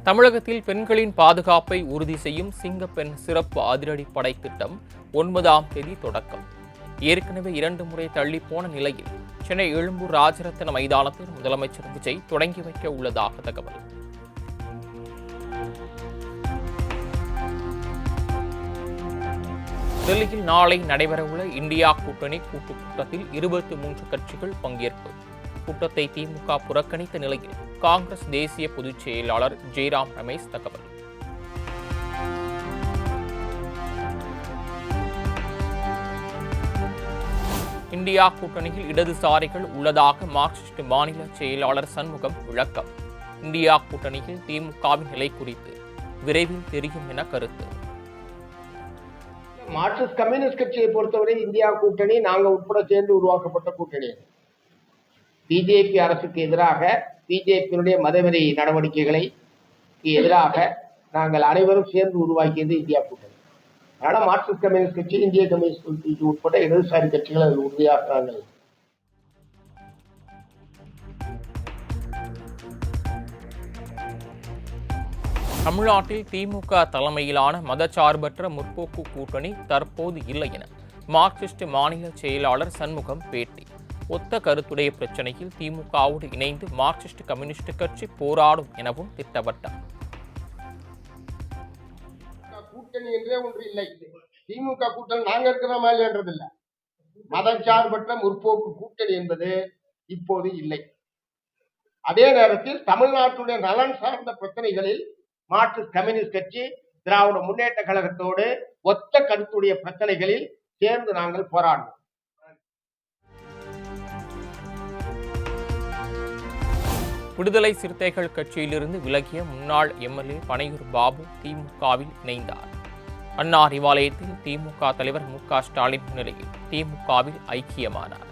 தமிழகத்தில் பெண்களின் பாதுகாப்பை உறுதி செய்யும் சிங்கப்பெண் சிறப்பு அதிரடிப்படை திட்டம் 9ஆம் தேதி தொடக்கம். ஏற்கனவே 2 முறை தள்ளிப்போன நிலையில் சென்னை எழும்பூர் ராஜரத்தின மைதானத்தில் முதலமைச்சர் விஜய் தொடங்கி வைக்க உள்ளதாக தகவல். டெல்லியில் நாளை நடைபெறவுள்ள இந்தியா கூட்டணி கூட்டத்தில் 23 கட்சிகள் பங்கேற்பு. கூட்டத்தை திமுக புறக்கணித்த நிலையில் காங்கிரஸ் தேசிய பொதுச் செயலாளர் ஜெய்ராம் ரமேஷ் தகவல். இந்தியா கூட்டணியில் இடதுசாரிகள் உள்ளதாக மார்க்சிஸ்ட் மாநில செயலாளர் சண்முகம் விளக்கம். இந்தியா கூட்டணியில் திமுகவின் நிலை குறித்து விரைவில் தெரியும் என கருத்து. மார்க்சிஸ்ட் கம்யூனிஸ்ட் கட்சியை பொறுத்தவரை இந்தியா கூட்டணி நாங்க உட்பட சேர்ந்து உருவாக்கப்பட்ட கூட்டணி. பிஜேபி அரசுக்கு எதிராக, பிஜேபியினுடைய மதவெறி நடவடிக்கைகளை எதிராக நாங்கள் அனைவரும் சேர்ந்து உருவாக்கியது இந்தியா கூட்டணி. அதனால மார்க்சிஸ்ட் கம்யூனிஸ்ட் கட்சி, இந்திய கம்யூனிஸ்ட் கட்சி உட்பட இடதுசாரி கட்சிகள் அதில் உறுதியாகிறார்கள். தமிழ்நாட்டில் திமுக தலைமையிலான மதச்சார்பற்ற முற்போக்கு கூட்டணி தற்போது இல்லை என மார்க்சிஸ்ட் மாநில செயலாளர் சண்முகம் பேட்டி. ஒத்த கருத்துடைய பிரச்சனையில் திமுகவோடு இணைந்து மார்க்சிஸ்ட் கம்யூனிஸ்ட் கட்சி போராடும் எனவும் திட்டவட்டார். கூட்டணி என்றே ஒன்று இல்லை. திமுக கூட்டணி நாங்க இருக்கிற மாதிரி என்றதில்லை. மதச்சார்பற்ற முற்போக்கு கூட்டணி என்பது இப்போது இல்லை. அதே நேரத்தில் தமிழ்நாட்டுடைய நலன் சார்ந்த பிரச்சனைகளில் மார்க்சிஸ்ட் கம்யூனிஸ்ட் கட்சி, திராவிட முன்னேற்ற கழகத்தோடு ஒத்த கருத்துடைய பிரச்சனைகளில் சேர்ந்து நாங்கள் போராடுவோம். விடுதலை சிறுத்தைகள் கட்சியிலிருந்து விலகிய முன்னாள் எம்எல்ஏ பனையூர் பாபு திமுகவில் இணைந்தார். அண்ணா அறிவாலயத்தில் திமுக தலைவர் மு.க. ஸ்டாலின் முன்னிலையில் திமுகவில் ஐக்கியமானார்.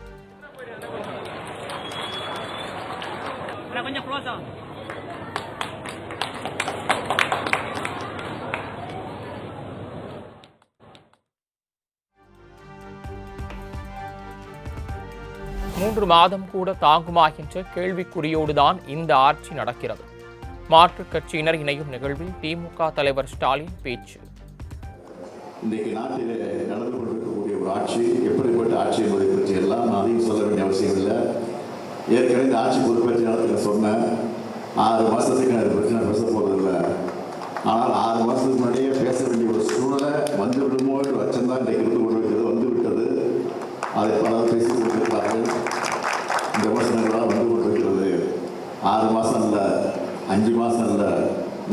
மூன்று மாதம் கூட தாங்குமா என்ற கேள்விக்குறியோடுதான் இந்த ஆட்சி நடக்கிறது. மாற்றுக் கட்சியினர் இணையும் நிகழ்வில் திமுக தலைவர் ஸ்டாலின் பேச்சு. இன்றைக்கு நாட்டிலே நடந்து கொண்டிருக்கக்கூடிய ஒரு ஆட்சி எப்படிப்பட்ட ஆட்சி என்பதை பற்றி எல்லாம் நான் அதையும் சொல்ல வேண்டிய அவசியம் இல்லை. ஏற்கனவே இந்த ஆட்சி பொறுப்பேற்ற நேரத்தில் சொன்னேன், 6 மாதத்துக்கு நான் பிரச்சனை பேச போவதில்லை. ஆனால் 6 மாதத்துக்கு முன்னாடியே பேச வேண்டிய ஒரு சூழ்நிலை வந்து விடுமோ என்று அச்சம்தான் இன்றைக்கு இருந்து கொண்டிருக்கிறது, வந்து விட்டது. அதை பலர் பேசிக் கொண்டிருக்கிறார்கள். இந்த விமர்சனங்களாக வந்து கொண்டிருக்கிறது. 6 மாதம் இல்லை, 5 மாதம் இல்லை,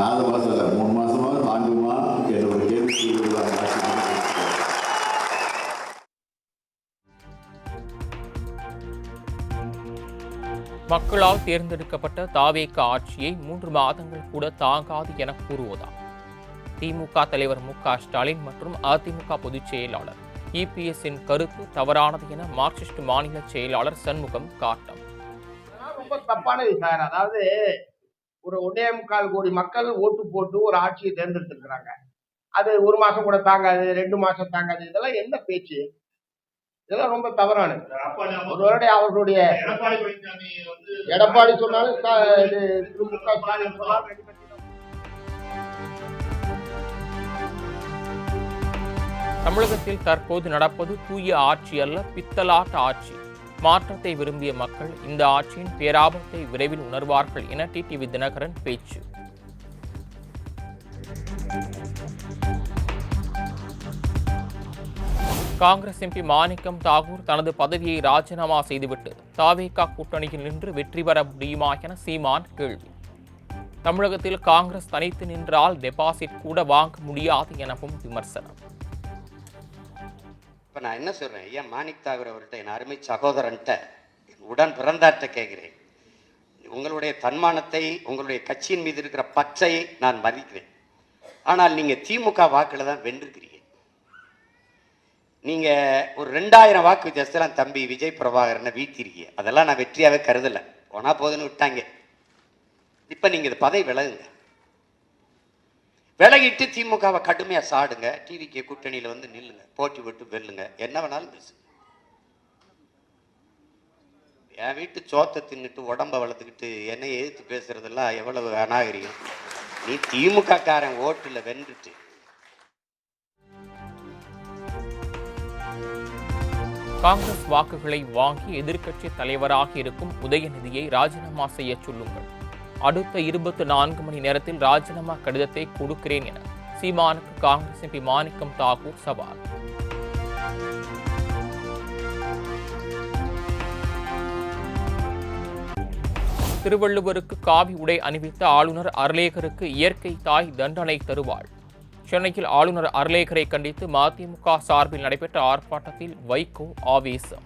4 மாதம் இல்லை, 3 மாதமாக தாங்குமா என்ற ஒரு கேள்வி. மக்களால் தேர்ந்தெடுக்கப்பட்ட தாவேக ஆட்சியை 3 மாதங்கள் கூட தாங்காது என கூறுவதா திமுக தலைவர் மு.க. ஸ்டாலின் மற்றும் அதிமுக பொதுச் செயலாளர் இபிஎஸ்ஸின் கருத்து தவறானது என மார்க்சிஸ்ட் மாநில செயலாளர் சண்முகம் காட்டம். ரொம்ப தப்பானது சார். அதாவது ஒரு 1.25 கோடி மக்கள் ஓட்டு போட்டு ஒரு ஆட்சியை தேர்ந்தெடுத்திருக்கிறாங்க. அது 1 மாசம் கூட தாங்காது, 2 மாசம் தாங்காது. இதெல்லாம் என்ன பேச்சு? இதெல்லாம் ரொம்ப தவறானது. ஒருவருடைய அவர்களுடைய எடப்பாடி சொன்னாலும் தமிழகத்தில் தற்போது நடப்பது தூய ஆட்சி அல்ல, பித்தலாட்ட ஆட்சி. மாற்றத்தை விரும்பிய மக்கள் இந்த ஆட்சியின் பேராபத்தை விரைவில் உணர்வார்கள் என டிடிவி தினகரன் பேச்சு. காங்கிரஸ் எம்பி மாணிக்கம் தாகூர் தனது பதவியை ராஜினாமா செய்துவிட்டு தாவேகா கூட்டணியில் நின்று வெற்றி பெற முடியுமா என சீமான் கேள்வி. தமிழகத்தில் காங்கிரஸ் தனித்து நின்றால் டெபாசிட் கூட வாங்க முடியாது எனவும் விமர்சனம். இப்போ நான் என்ன சொல்கிறேன், ஐயா மாணிக் தாகூர் அவர்கிட்ட, என் அருமை சகோதரன்ட்ட, உடன் பிறந்தார்கிட்ட கேட்குறேன். உங்களுடைய தன்மானத்தை, உங்களுடைய கட்சியின் மீது இருக்கிற பற்றை நான் மதிக்கிறேன். ஆனால் நீங்கள் திமுக வாக்கில் தான் வென்றிருக்கிறீங்க. நீங்கள் ஒரு 2000 வாக்கு வித்தியாசத்தில் தம்பி விஜய் பிரபாகரனை வீழ்த்திருக்கீங்க. அதெல்லாம் நான் வெற்றியாகவே கருதலை. போனா போதுன்னு விட்டாங்க. இப்போ நீங்கள் இது பதவி விலகுங்க, விலகிட்டு திமுகவை கடுமையாக சாடுங்க, டிவிக்கு கூட்டணியில் வந்து நில்லுங்க, போட்டி விட்டு வெல்லுங்க, என்ன வேணாலும் பேசு. என் வீட்டு சோத்தை தின்னுட்டு உடம்பை வளர்த்துக்கிட்டு என்னை எதிர்த்து பேசுறதெல்லாம் எவ்வளவு அநாகரிகம். நீ திமுக காரன் ஓட்டுல வென்றுட்டு காங்கிரஸ் வாக்குகளை வாங்கி எதிர்க்கட்சி தலைவராக இருக்கும் உதயநிதியை ராஜினாமா செய்ய சொல்லுங்கள். அடுத்த 24 மணி நேரத்தில் ராஜினாமா கடிதத்தை கொடுக்கிறேன் என சீமானுக்கு காங்கிரஸ் எம்பி மாணிக்கம் தாக்கூர் சவால். திருவள்ளுவருக்கு காவி உடை அணிவித்த ஆளுநர் அர்லேகருக்கு இயற்கை தாய் தண்டனை தருவாள். சென்னையில் ஆளுநர் அர்லேகரை கண்டித்து மதிமுக சார்பில் நடைபெற்ற ஆர்ப்பாட்டத்தில் வைகோ ஆவேசம்.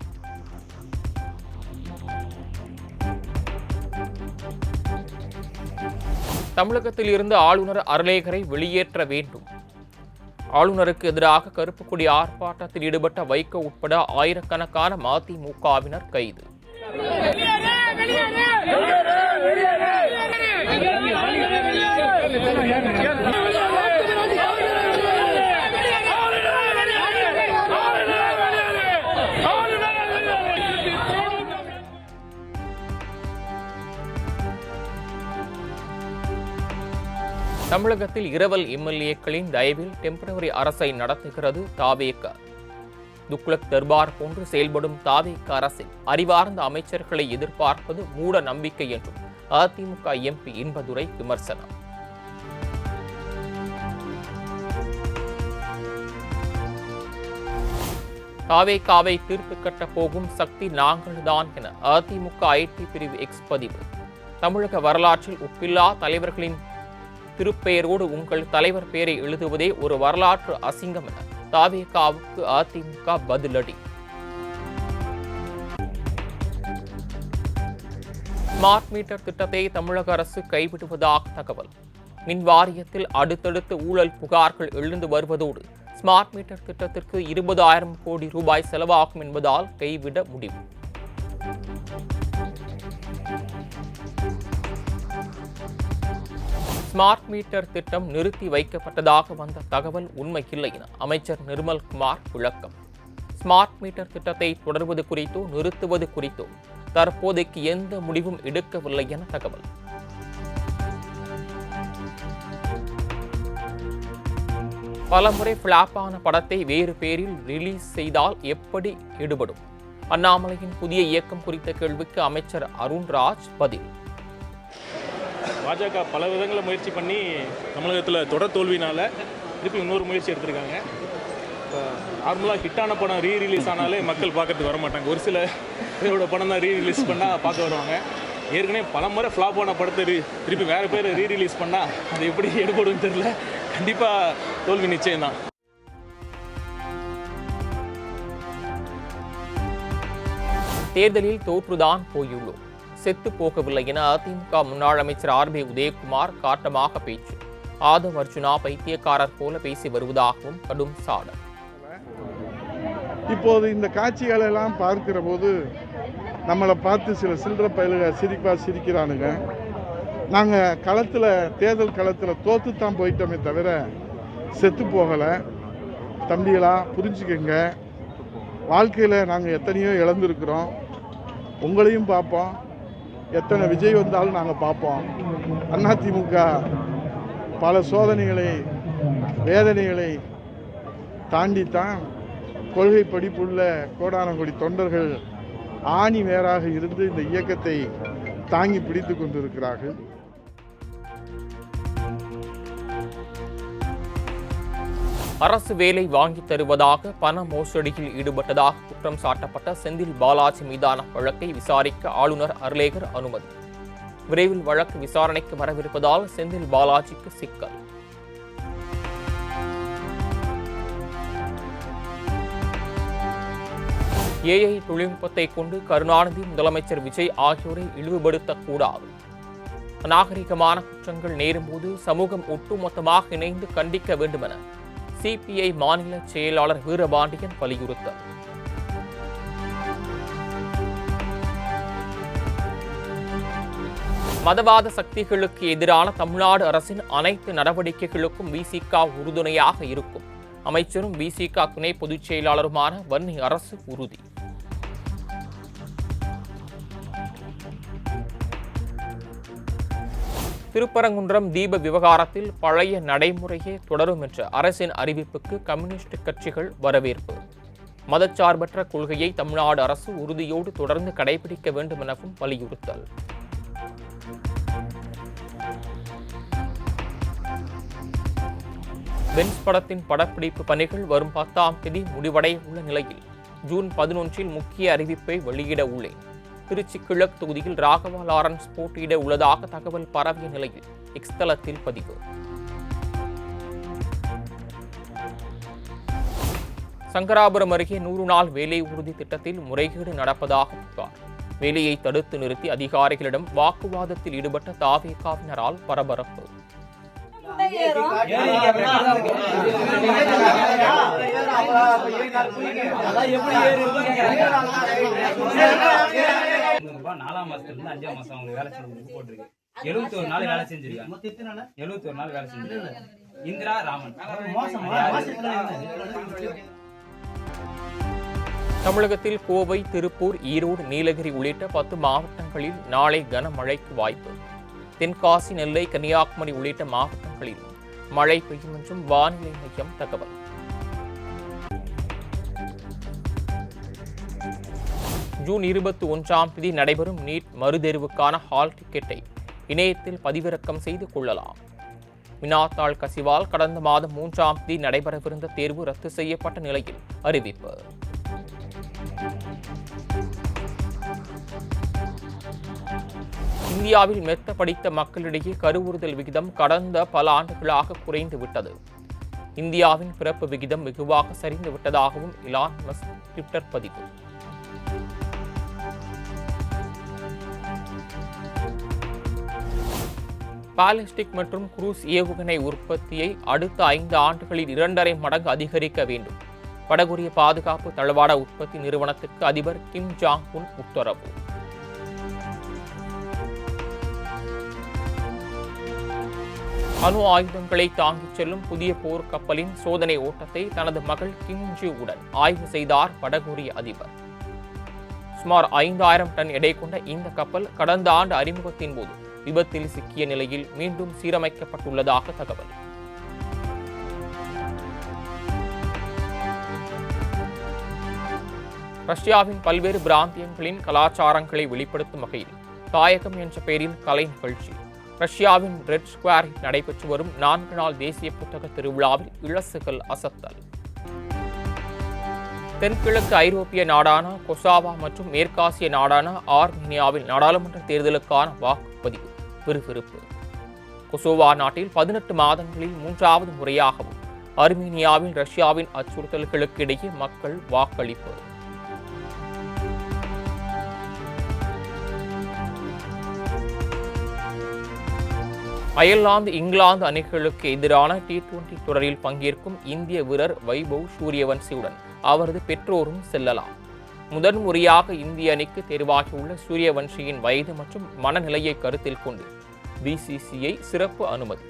தமிழகத்தில் இருந்து ஆளுநர் அர்லேகரை வெளியேற்ற வேண்டும். ஆளுநருக்கு எதிராக கருப்பு கொடி ஆர்ப்பாட்டத்தில் ஈடுபட்ட வைகோ உட்பட ஆயிரக்கணக்கான மதிமுகவினர் கைது. தமிழகத்தில் இரவல் எம்எல்ஏக்களின் தயவில் டெம்பரவரி அரசை நடத்துகிறது தாவேக. துக்ளக் தர்பார் போன்று செயல்படும் தாவேக அரசில் அறிவார்ந்த அமைச்சர்களை எதிர்பார்ப்பது மூட நம்பிக்கை என்றும் அதிமுக எம்பி இன்பதுரை விமர்சனம். தாவேகாவை தீர்த்து கட்ட போகும் சக்தி நாங்கள்தான் என அதிமுக ஐடி பிரிவு எக்ஸ் பதிவு. தமிழக வரலாற்றில் ஒப்பில்லா தலைவர்களின் திருப்பெயரோடு உங்கள் தலைவர் பெயரை எழுதுவதே ஒரு வரலாற்று அசிங்கம் என தாவேகாவுக்கு அதிமுக பதிலடி. ஸ்மார்ட் மீட்டர் திட்டத்தை தமிழக அரசு கைவிடுவதாக தகவல். மின் வாரியத்தில் அடுத்தடுத்து ஊழல் புகார்கள் எழுந்து வருவதோடு ஸ்மார்ட் மீட்டர் திட்டத்திற்கு 20,000 கோடி ரூபாய் செலவாகும் என்பதால் கைவிட முடிவு. ஸ்மார்ட் மீட்டர் திட்டம் நிறுத்தி வைக்கப்பட்டதாக வந்த தகவல் உண்மையில்லை என அமைச்சர் நிர்மல்குமார் விளக்கம். ஸ்மார்ட் மீட்டர் திட்டத்தை தொடர்வது குறித்தோ நிறுத்துவது குறித்தோ தற்போதைக்கு எந்த முடிவும் எடுக்கவில்லை என தகவல். பலமுறை பிளாப்பான படத்தை வேறு பேரில் ரிலீஸ் செய்தால் எப்படி ஈடுபடும்? அண்ணாமலையின் புதிய இயக்கம் குறித்த கேள்விக்கு அமைச்சர் அருண்ராஜ் பதில். பாஜக பல விதங்களில் முயற்சி பண்ணி தமிழகத்தில் தொடர் தோல்வினால் திருப்பி இன்னொரு முயற்சி எடுத்திருக்காங்க. இப்போ நார்மலாக ஹிட்டான படம் ரீரிலீஸ் ஆனாலே மக்கள் பார்க்கறதுக்கு வர மாட்டாங்க. ஒரு சில பேரோட படம் தான் ரீரிலீஸ் பண்ணால் பார்க்க வருவாங்க. ஏற்கனவே பல முறை ஃப்ளாப் ஆன படத்தை திருப்பி வேறு பேர் ரீரிலீஸ் பண்ணால் அது எப்படி எடுபடும் தெரியல. கண்டிப்பாக தோல்வி நிச்சயம்தான். தேர்தலில் தோற்றுதான் போயுள்ளோம், செத்து போகவில்லை என அதிமுக முன்னாள் அமைச்சர் ஆர்.பி. உதயகுமார் காட்டமாக பேச்சு. ஆதவ் அர்ஜுனா பைத்தியக்காரர் போல பேசி வருவதாகவும் கடும் சாடல். இப்போது இந்த காட்சிகளை எல்லாம் பார்க்கிற போது நம்மளை பார்த்து சில சில்லற பயலுக சிரிக்கிறானுங்க. நாங்கள் தேர்தல் களத்தில் தோற்றுத்தான் போயிட்டோமே தவிர செத்து போகலை. தம்பிகளா புரிஞ்சுக்கங்க, வாழ்க்கையில் நாங்கள் எத்தனையோ இழந்திருக்கிறோம். உங்களையும் பார்ப்போம், எத்தனை விஜய் வந்தாலும் நாங்கள் பார்ப்போம். அதிமுக பல சோதனைகளை வேதனைகளை தாண்டித்தான் கொள்கை படிப்புள்ள கோடானங்கோடி தொண்டர்கள் ஆணி வேராக இருந்து இந்த இயக்கத்தை தாங்கி பிடித்து கொண்டிருக்கிறார்கள். அரசு வேலை வாங்கி தருவதாக பண மோசடியில் ஈடுபட்டதாக குற்றம் சாட்டப்பட்ட செந்தில் பாலாஜி மீதான வழக்கை விசாரிக்க ஆளுநர் அர்லேகர் அனுமதி. விரைவில் வழக்கு விசாரணைக்கு வரவிருப்பதால் செந்தில் பாலாஜிக்கு சிக்கல். ஏஐ தொழில்நுட்பத்தை கொண்டு கருணாநிதி, முதலமைச்சர் விஜய் ஆகியோரை இழிவுபடுத்தக்கூடாது. அநாகரிகமான குற்றங்கள் நேரும்போது சமூகம் ஒட்டுமொத்தமாக இணைந்து கண்டிக்க வேண்டும் என சிபிஐ மாநில செயலாளர் வீரபாண்டியன் வலியுறுத்தல். மதவாத சக்திகளுக்கு எதிரான தமிழ்நாடு அரசின் அனைத்து நடவடிக்கைகளுக்கும் விசிக உறுதுணையாக இருக்கும். அமைச்சரும் விசிக துணை பொதுச் செயலாளருமான வன்னி அரசு உறுதி. திருப்பரங்குன்றம் தீப விவகாரத்தில் பழைய நடைமுறையே தொடரும் என்ற அரசின் அறிவிப்புக்கு கம்யூனிஸ்ட் கட்சிகள் வரவேற்பு. மதச்சார்பற்ற கொள்கையை தமிழ்நாடு அரசு உறுதியோடு தொடர்ந்து கடைபிடிக்க வேண்டும் எனவும் வலியுறுத்தல். பென்ஸ் படத்தின் படப்பிடிப்பு பணிகள் வரும் 10ஆம் தேதி முடிவடைய உள்ள நிலையில் ஜூன் 11 முக்கிய அறிவிப்பை வெளியிட உள்ளேன். திருச்சி கிழக்கு தொகுதியில் ராகவா லாரன்ஸ் போட்டியிட உள்ளதாக தகவல் பரவிய நிலையில் எக்ஸ் தளத்தில் பதிவு. சங்கராபுரம் அருகே 100 நாள் வேலை உறுதி திட்டத்தில் முறைகேடு நடப்பதாக புகார். வேலையை தடுத்து நிறுத்தி அதிகாரிகளிடம் வாக்குவாதத்தில் ஈடுபட்ட தாவேகாவினரால் பரபரப்பு. நாலாம் மாசத்துல இருந்து 5ஆம் மாசம் அவங்க வேலை செஞ்சு போட்டிருக்கு. 71 நாள் வேலை செஞ்சிருக்காங்க. 71 நாள் வேலை செஞ்சிருக்காங்க. இந்திரா ராமன். தமிழகத்தில் கோவை, திருப்பூர், ஈரோடு, நீலகிரி உள்ளிட்ட 10 மாவட்டங்களில் நாளை கனமழைக்கு வாய்ப்பு. தென்காசி, நெல்லை, கன்னியாகுமரி உள்ளிட்ட மாவட்டங்களில் மழை பெய்யும் என்றும் வானிலை மையம் தகவல். ஜூன் 21ஆம் தேதி நடைபெறும் நீட் மறுதேர்வுக்கான ஹால் டிக்கெட்டை இணையத்தில் பதிவிறக்கம் செய்து கொள்ளலாம். வினாத்தாள் கசிவால் கடந்த மாதம் 3ஆம் தேதி நடைபெறவிருந்த தேர்வு ரத்து செய்யப்பட்ட நிலையில் அறிவிப்பு. இந்தியாவில் மெத்த படித்த மக்களிடையே கருவுறுதல் விகிதம் கடந்த பல ஆண்டுகளாக குறைந்து விட்டது. இந்தியாவின் பிறப்பு விகிதம் வெகுவாக சரிந்து விட்டதாகவும் இலான் மஸ்க் ட்விட்டர் பதிவு. பாலிஸ்டிக் மற்றும் குரூஸ் ஏவுகணை உற்பத்தியை அடுத்த 5 ஆண்டுகளில் 2.5 மடங்கு அதிகரிக்க வேண்டும். வடகொரிய பாதுகாப்பு தளவாட உற்பத்தி நிறுவனத்திற்கு அதிபர் கிம் ஜாங் உன் உத்தரவு. அணு ஆயுதங்களை தாங்கிச் செல்லும் புதிய போர்க்கப்பலின் சோதனை ஓட்டத்தை தனது மகள் கிம் ஜி உடன் ஆய்வு செய்தார் வடகொரிய அதிபர். சுமார் 5000 டன் எடை கொண்ட இந்த கப்பல் கடந்த ஆண்டு அறிமுகத்தின் போது விபத்தில் சிக்கிய நிலையில் மீண்டும் சீரமைக்கப்பட்டுள்ளதாக தகவல். ரஷ்யாவின் பல்வேறு பிராந்தியங்களின் கலாச்சாரங்களை வெளிப்படுத்தும் வகையில் தாயகம் என்ற பெயரில் கலை நிகழ்ச்சி. ரஷ்யாவின் ரெட் ஸ்கொயரில் நடைபெற்று வரும் 4 நாள் தேசிய புத்தக திருவிழாவில் இளசுகள் அசத்தல். தென்கிழக்கு ஐரோப்பிய நாடான கொசாவா மற்றும் மேற்காசிய நாடான ஆர்மீனியாவில் நாடாளுமன்ற தேர்தலுக்கான வாக்குப்பதிவு விறுவிறுப்பு. கொசோவா நாட்டில் 18 மாதங்களில் 3வது முறையாகவும், ஆர்மீனியாவில் ரஷ்யாவின் அச்சுறுத்தல்களுக்கு இடையே மக்கள் வாக்களிப்பு. அயர்லாந்து, இங்கிலாந்து அணிகளுக்கு எதிரான T20 தொடரில் பங்கேற்கும் இந்திய வீரர் வைபவ் சூரியவன்சியுடன் அவரது பெற்றோரும் செல்லலாம். முதன்முறையாக இந்திய அணிக்கு தேர்வாகியுள்ள சூரியவன்சியின் வயது மற்றும் மனநிலையை கருத்தில் கொண்டு BCCI சிறப்பு அனுமதி.